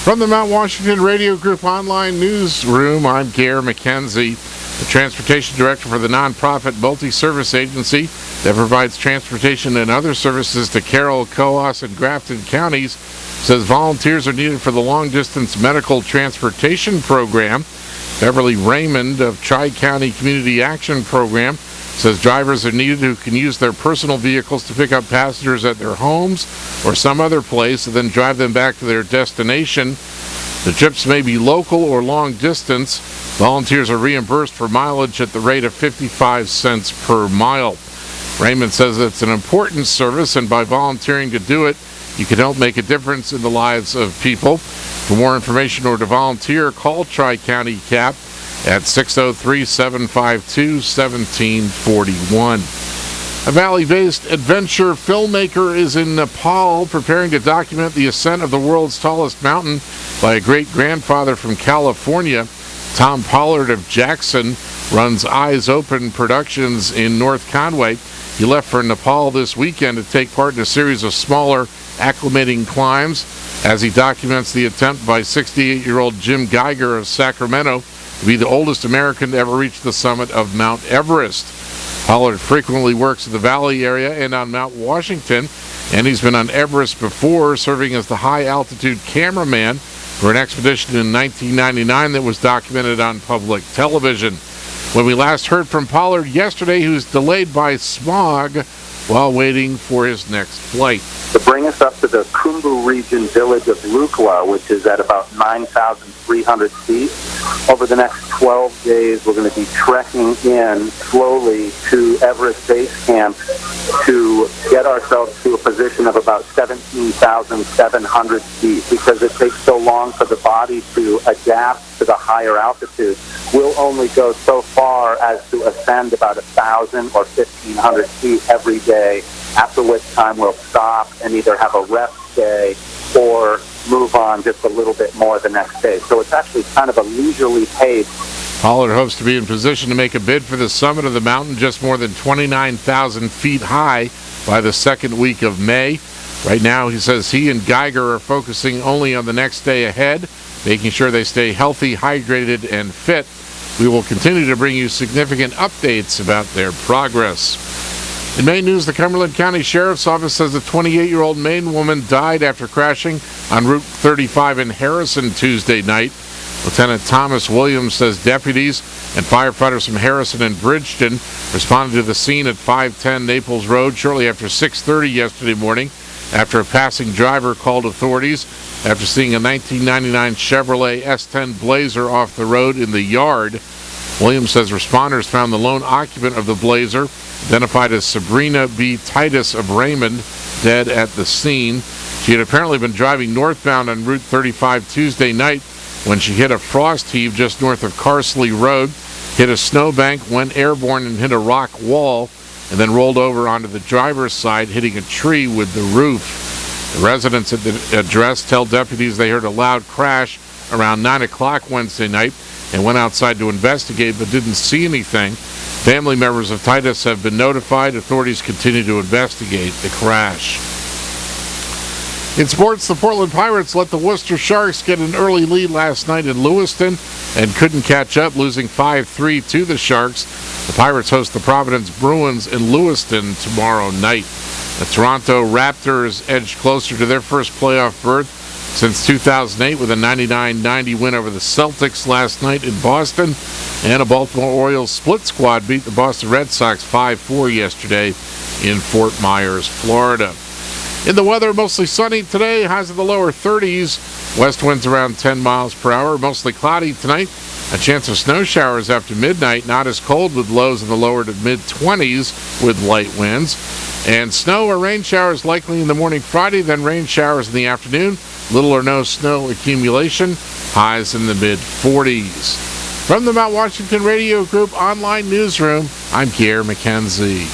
From the Mount Washington Radio Group Online Newsroom, I'm Gare McKenzie, the Transportation Director for the nonprofit multi-service agency that provides transportation and other services to Carroll, Coos, and Grafton counties. Says volunteers are needed for the long-distance medical transportation program. Beverly Raymond of Tri-County Community Action Program says drivers are needed who can use their personal vehicles to pick up passengers at their homes or some other place and then drive them back to their destination. The trips may be local or long distance. Volunteers are reimbursed for mileage at the rate of 55 cents per mile. Raymond says it's an important service, and by volunteering to do it, you can help make a difference in the lives of people. For more information or to volunteer, call Tri-County CAP at 603-752-1741. A Valley-based adventure filmmaker is in Nepal preparing to document the ascent of the world's tallest mountain by a great-grandfather from California. Tom Pollard of Jackson runs Eyes Open Productions in North Conway. He left for Nepal this weekend to take part in a series of smaller acclimating climbs as he documents the attempt by 68-year-old Jim Geiger of Sacramento to be the oldest American to ever reach the summit of Mount Everest. Pollard frequently works in the Valley area and on Mount Washington, and he's been on Everest before, serving as the high-altitude cameraman for an expedition in 1999 that was documented on public television. When we last heard from Pollard yesterday, he was delayed by smog while waiting for his next flight. To bring us up to the Khumbu region village of Lukla, which is at about 9,300 feet. Over the next 12 days, we're going to be trekking in slowly to Everest Base Camp to get ourselves to a position of about 17,700 feet. Because it takes so long for the body to adapt to the higher altitude, we'll only go so far as to ascend about 1,000 or 1,500 feet every day, after which time we'll stop and either have a rest day or move on just a little bit more the next day. So it's actually kind of a leisurely pace. Pollard hopes to be in position to make a bid for the summit of the mountain, just more than 29,000 feet high, by the second week of May. Right now, he says he and Geiger are focusing only on the next day ahead, making sure they stay healthy, hydrated, and fit. We will continue to bring you significant updates about their progress. In Maine news, the Cumberland County Sheriff's Office says a 28-year-old Maine woman died after crashing on Route 35 in Harrison Tuesday night. Lieutenant Thomas Williams says deputies and firefighters from Harrison and Bridgeton responded to the scene at 510 Naples Road shortly after 6:30 yesterday morning after a passing driver called authorities after seeing a 1999 Chevrolet S10 Blazer off the road in the yard. Williams says responders found the lone occupant of the Blazer, identified as Sabrina B. Titus of Raymond, dead at the scene. She had apparently been driving northbound on Route 35 Tuesday night when she hit a frost heave just north of Carsley Road, hit a snowbank, went airborne and hit a rock wall, and then rolled over onto the driver's side, hitting a tree with the roof. The residents at the address tell deputies they heard a loud crash around 9 o'clock Wednesday night and went outside to investigate but didn't see anything. Family members of Titus have been notified. Authorities continue to investigate the crash. In sports, the Portland Pirates let the Worcester Sharks get an early lead last night in Lewiston and couldn't catch up, losing 5-3 to the Sharks. The Pirates host the Providence Bruins in Lewiston tomorrow night. The Toronto Raptors edged closer to their first playoff berth since 2008 with a 99-90 win over the Celtics last night in Boston. And a Baltimore Orioles split squad beat the Boston Red Sox 5-4 yesterday in Fort Myers, Florida. In the weather, mostly sunny today, highs in the lower 30s. West winds around 10 miles per hour. Mostly cloudy tonight. A chance of snow showers after midnight. Not as cold with lows in the lower to mid-20s with light winds. And snow or rain showers likely in the morning Friday, then rain showers in the afternoon. Little or no snow accumulation. Highs in the mid-40s. From the Mount Washington Radio Group Online Newsroom, I'm Gare McKenzie.